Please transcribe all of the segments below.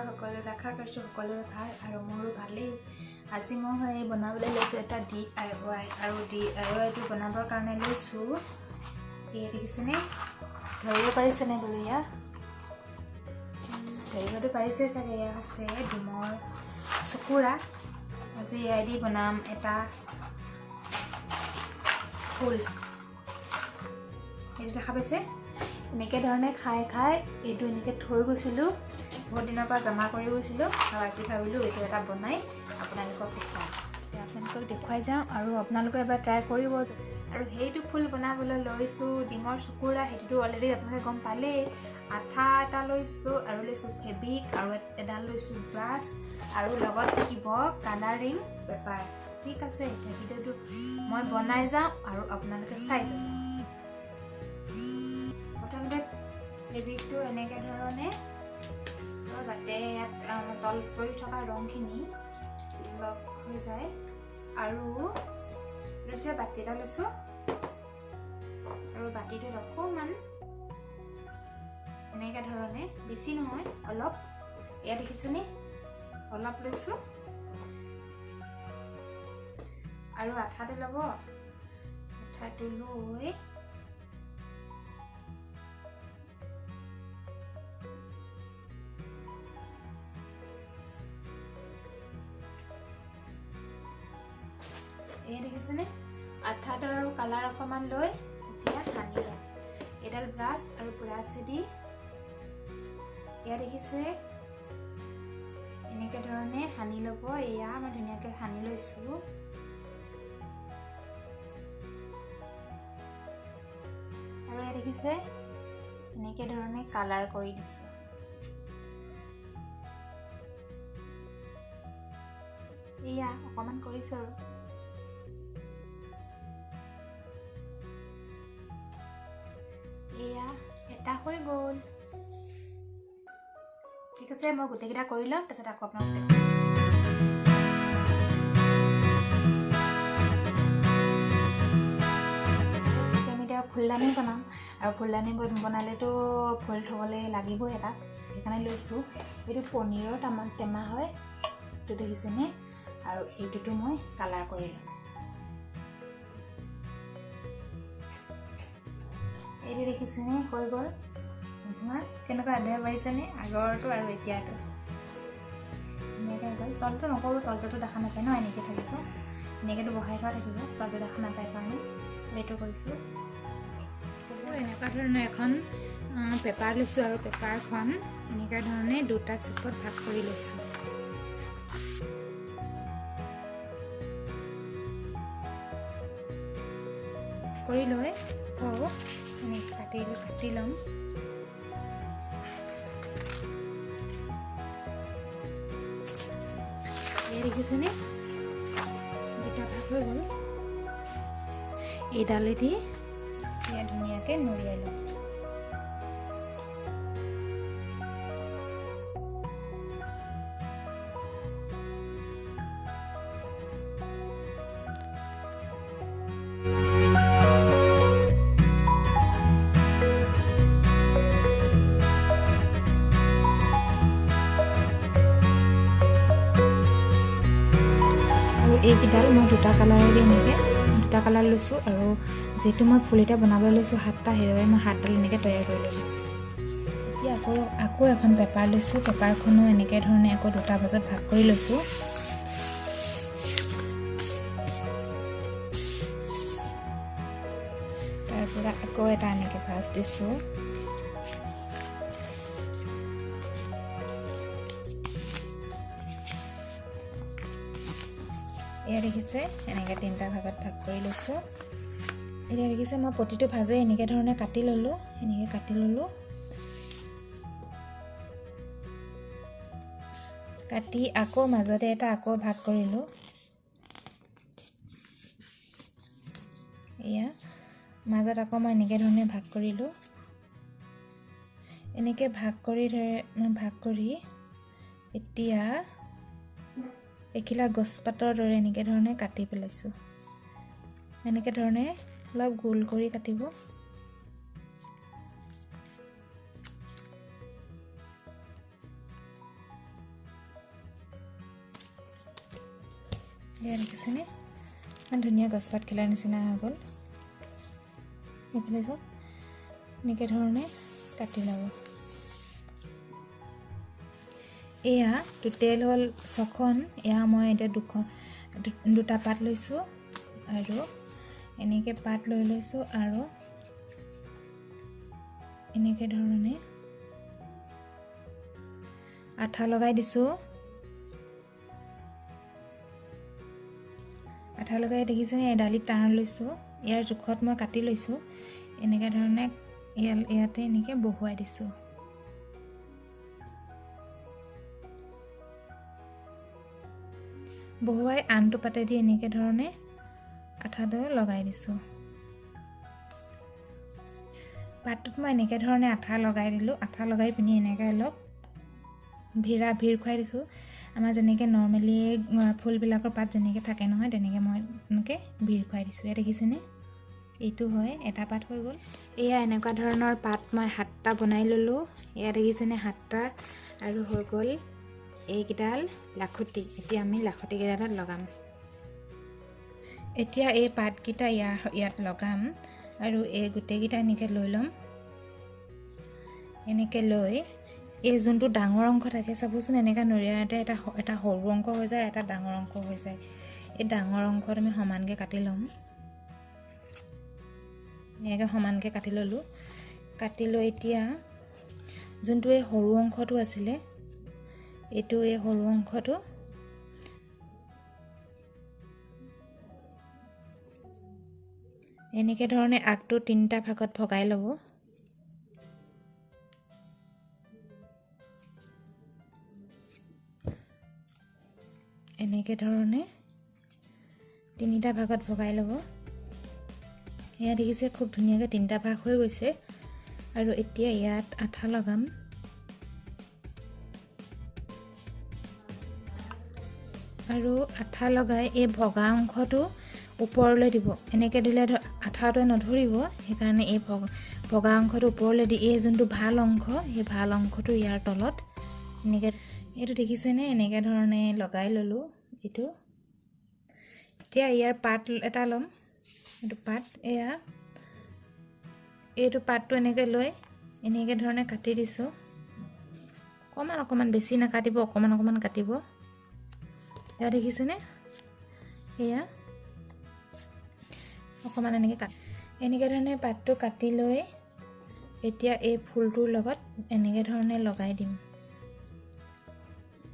সকলোৰে আশা কৰিছোঁ সকলোৰে ভাল আৰু মোৰো ভালেই। আজি মই বনাবলৈ লৈছোঁ এটা DIY আৰু DIYটো বনাবৰ কাৰণে লৈছোঁ এই দেখিছেনে, ধৰিব পাৰিছেনে বোলো এয়া ধৰিবতো পাৰিছে চাগে। এয়া আছে ডিমৰ চকুৰা। আজি এয়াই দি বনাম এটা ফুল। এইটো দেখা পাইছে, এনেকৈ ধৰণে খাই এইটো এনেকৈ থৈ গৈছিলোঁ, বহুত দিনৰ পৰা জমা কৰি গৈছিলোঁ আৰু আজি ভাবিলোঁ এইটো এটা বনাই আপোনালোকক দেখুৱাই যাওঁ আৰু আপোনালোকে এবাৰ ট্ৰাই কৰিব। আৰু সেইটো ফুল বনাবলৈ লৈছোঁ ডিমৰ চকুৰা। সেইটোতো অলৰেডি আপোনালোকে গম পালেই। আঠা এটা লৈছোঁ আৰু লৈছোঁ ফেব্ৰিক আৰু এডাল লৈছোঁ ব্ৰাছ আৰু লগত থাকিব কালাৰিং পেপাৰ। ঠিক আছে, ভিডিঅ'টো মই বনাই যাওঁ আৰু আপোনালোকে চাই যাব। প্ৰথমতে ফেব্ৰিকটো এনেকৈ ধৰণে যাতে ইয়াত তল পৰি থকা ৰংখিনি লগ হৈ যায়। আৰু লৈছোঁ বাতি এটা লৈছোঁ আৰু বাতিটোত অকণমান এনেকৈ ধৰণে, বেছি নহয় অলপ, এয়া দেখিছেনে, অলপ লৈছোঁ আৰু আঠাটো ল'ব। আঠাটো লৈ এই দেখিছেনে, আঠাটো আৰু কালাৰ অকণমান লৈ এতিয়া সানি লওঁ। এডাল ব্ৰাছ আৰু ব্ৰাছেদি এয়া দেখিছে এনেকৈ ধৰণে সানি ল'ব। এয়া মই ধুনীয়াকৈ সানি লৈছোঁ। আৰু এয়া দেখিছে এনেকৈ ধৰণে কালাৰ কৰি দিছোঁ। এয়া অকণমান কৰিছোঁ আৰু এয়া এটা হৈ গ'ল। ঠিক আছে, মই গোটেইকেইটা কৰি লওঁ, তাৰপিছত আকৌ আপোনালোকে আমি এতিয়া ফুলদানি বনাম আৰু ফুলদানি বনালেতো ফুল থ'বলৈ লাগিবই এটা, সেইকাৰণে লৈছোঁ। এইটো পনীৰৰ টেমা হয়, এইটো দেখিছেনে, আৰু এইটোতো মই কালাৰ কৰি ল'ম। এইটো দেখিছেনে, হৈ গ'ল। তোমাৰ কেনেকুৱা আধা পাৰিছেনে, আগৰটো আৰু এতিয়াতো এনেকৈ হৈ গ'ল। তলটো নকৰোঁ, তলটোতো দেখা নাপায় ন, এনেকৈ থাকিব, এনেকৈতো বহাই থোৱা থাকিব, তলটো দেখা নাপায় কাৰণে এইটো কৰিছোঁ। এনেকুৱা ধৰণৰ এখন পেপাৰ লৈছোঁ আৰু পেপাৰখন এনেকুৱা ধৰণে দুটা চিপত ভাগ কৰি লৈছোঁ। কৰি লৈ আকৌ এনেকৈ কাটি ল'ম। এই দেখিছেনে, দুটা ভাগ হৈ গ'ল। এইডালেদি এয়া ধুনীয়াকৈ নৰিয়াই ল'ম। এইকেইডাল মই দুটা কালাৰেদি এনেকৈ দুটা কালাৰ লৈছোঁ আৰু যিহেতু মই ফুল এটা বনাবলৈ লৈছোঁ সাতটা, সেইবাবে মই সাতডাল এনেকৈ তৈয়াৰ কৰি লৈছোঁ। এতিয়া আকৌ এখন পেপাৰ লৈছোঁ। পেপাৰখনো এনেকৈ ধৰণে আকৌ দুটা ভাজত ভাগ কৰি লৈছোঁ। তাৰপৰা আকৌ এটা এনেকৈ ভাজ দিছোঁ। এয়া দেখিছে এনেকৈ তিনিটা ভাগত ভাগ কৰি লৈছোঁ। এতিয়া দেখিছে মই প্ৰতিটো ভাজে এনেকৈ ধৰণে কাটি ল'লোঁ। কাটি আকৌ মাজতে এটা আকৌ ভাগ কৰিলোঁ। এয়া মাজত আকৌ মই এনেকৈ ধৰণে ভাগ কৰিলোঁ। এনেকৈ ভাগ কৰি এতিয়া এখিলা গছপাতৰ দৰে এনেকৈ ধৰণে কাটি পেলাইছোঁ। এনেকৈ ধৰণে অলপ গোল কৰি কাটিব। এয়া দেখিছেনে ইমান ধুনীয়া গছপাত খেলাৰ নিচিনা হৈ গ'ল এইফালে চাওক এনেকৈ ধৰণে কাটি ল'ব এয়া টোটেল হ'ল 6খন এয়া মই এতিয়া দুটা পাত লৈছোঁ আৰু এনেকৈ পাত লৈ লৈছোঁ আৰু এনেকৈ ধৰণে আঠা লগাই দিছোঁ আঠা লগাই দেখিছেনে এডালিত টান লৈছোঁ ইয়াৰ জোখত মই কাটি লৈছোঁ এনেকৈ ধৰণে ইয়াতে এনেকৈ বহুৱাই দিছোঁ বহুৱাই আনটো পাতেদি এনেকৈ ধৰণে আঠাটো লগাই দিছোঁ পাতটোত মই এনেকৈ ধৰণে আঠা লগাই দিলোঁ আঠা লগাই পিনি এনেকৈ অলপ ভিৰ খুৱাই দিছোঁ আমাৰ যেনেকৈ নৰ্মেলি ফুলবিলাকৰ পাত যেনেকৈ থাকে নহয় তেনেকৈ মই এনেকৈ ভিৰ খুৱাই দিছোঁ এয়া দেখিছেনে এইটো হয় এটা পাত হৈ গ'ল এয়া এনেকুৱা ধৰণৰ পাত মই 7টা বনাই ল'লোঁ এয়া দেখিছেনে 7টা আৰু হৈ গ'ল এইকেইডাল লাখুটি এতিয়া আমি লাখুটি কেইডালত লগাম এতিয়া এই পাতকেইটা ইয়াত লগাম আৰু এই গোটেইকেইটা এনেকৈ লৈ ল'ম এনেকৈ লৈ এই যোনটো ডাঙৰ অংশ থাকে চাবচোন এনেকৈ নৰিয়াতে এটা সৰু অংশ হৈ যায় এটা ডাঙৰ অংশ হৈ যায় এই ডাঙৰ অংশত আমি সমানকৈ কাটি ল'ম এনেকৈ সমানকৈ কাটি ল'লোঁ কাটি লৈ এতিয়া যোনটো এই সৰু অংশটো আছিলে এইটো এই সৰু অংশটো এনেকৈ ধৰণে আগটো 3টা ভাগত ভগাই ল'ব এনেকৈ ধৰণে 3টা ভাগত ভগাই ল'ব এয়া দেখিছে খুব ধুনীয়াকৈ 3টা ভাগ হৈ গৈছে আৰু এতিয়া ইয়াত আঠা লগাম আৰু আঠা লগাই এই ভগা অংশটো ওপৰলৈ দিব এনেকৈ দিলে আঠাটোৱে নধৰিব সেইকাৰণে এই ভগা অংশটো ওপৰলৈ দি এই যোনটো ভাল অংশ সেই ভাল অংশটো ইয়াৰ তলত এনেকৈ এইটো দেখিছেনে এনেকৈ ধৰণে লগাই ল'লোঁ এইটো এতিয়া ইয়াৰ পাত এটা ল'ম এইটো পাত এইটো পাতটো এনেকৈ লৈ এনেকৈ ধৰণে কাটি দিছোঁ অকণমান বেছি নাকাটিব অকণমান কাটিব এয়া দেখিছেনে এয়া অকণমান এনেকৈ ধৰণে পাতটো কাটি লৈ এতিয়া এই ফুলটোৰ লগত এনেকৈ ধৰণে লগাই দিম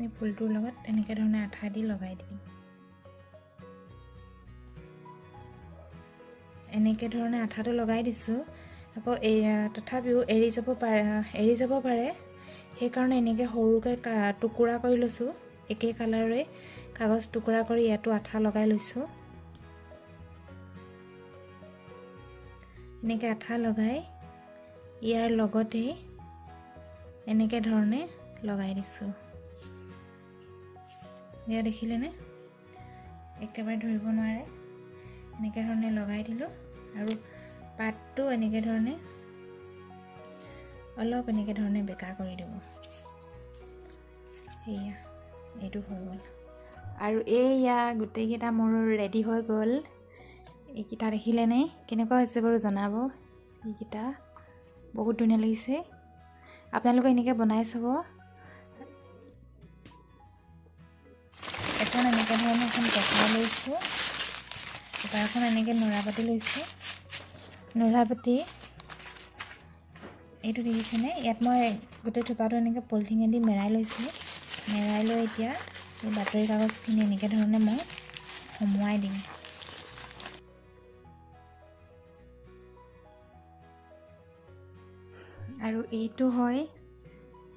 এই ফুলটোৰ লগত এনেকৈ ধৰণে আঠা দি লগাই দিম এনেকৈ ধৰণে আঠাটো লগাই দিছোঁ আকৌ তথাপিও এৰি যাব পাৰে সেইকাৰণে এনেকৈ সৰুকৈ টুকুৰা কৰি লৈছোঁ একে কালাৰৰে কাগজ টুকুৰা কৰি ইয়াতো আঠা লগাই লৈছোঁ এনেকৈ আঠা লগাই ইয়াৰ লগতে এনেকৈ ধৰণে লগাই দিছোঁ এয়া দেখিলেনে একেবাৰে ধৰিব নোৱাৰে এনেকৈ ধৰণে লগাই দিলোঁ আৰু পাতটো এনেকৈ ধৰণে অলপ এনেকৈ ধৰণে বেকা কৰি দিব এয়া এইটো হৈ গ'ল আৰু এয়া গোটেইকেইটা মোৰ ৰেডি হৈ গ'ল এইকেইটা দেখিলেনে কেনেকুৱা হৈছে বাৰু জনাব এইকেইটা বহুত ধুনীয়া লাগিছে আপোনালোকে এনেকৈ বনাই চাব এখন এনেকৈ ধৰণে এখন পেপাৰ লৈছোঁ পেপাৰখন এনেকৈ নৰা পাতি লৈছোঁ নৰা পাতি এইটো দেখিছেনে ইয়াত মই গোটেই থোপাটো এনেকৈ পলিথিনেদি মেৰাই লৈছোঁ মেৰাই লৈ এতিয়া এই বাতৰি কাগজখিনি এনেকৈ ধৰণে মই সোমোৱাই দিম আৰু এইটো হয়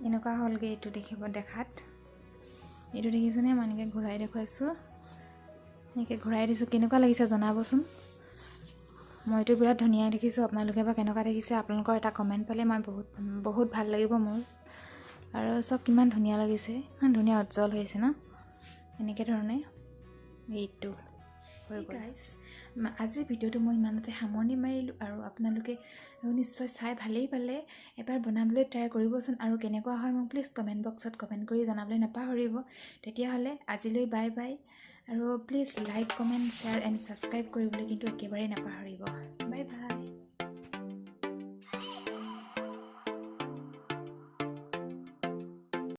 এনেকুৱা হ'লগৈ এইটো দেখাত এইটো দেখিছেনে মই এনেকৈ ঘূৰাই দেখুৱাইছোঁ এনেকৈ ঘূৰাই দিছোঁ কেনেকুৱা লাগিছে জনাবচোন মইতো বিৰাট ধুনীয়া দেখিছোঁ আপোনালোকে বা কেনেকুৱা দেখিছে আপোনালোকৰ এটা কমেণ্ট পালে মই বহুত ভাল লাগিব মোৰ আৰু চব কিমান ধুনীয়া লাগিছে ইমান ধুনীয়া উজ্জ্বল হৈছে ন এনেকৈ ধৰণে এইটো হৈ গ'ল গাইজ আজিৰ ভিডিঅ'টো মই ইমানতে সামৰণি মাৰিলোঁ আৰু আপোনালোকে নিশ্চয় চাই ভালেই পালে এবাৰ বনাবলৈ ট্ৰাই কৰিবচোন আৰু কেনেকুৱা হয় মোক প্লিজ কমেণ্ট বক্সত কমেণ্ট কৰি জনাবলৈ নাপাহৰিব তেতিয়াহ'লে আজিলৈ বাই বাই আৰু please like comment share and subscribe কৰিবলৈ কিন্তু একেবাৰে নাপাহৰিব।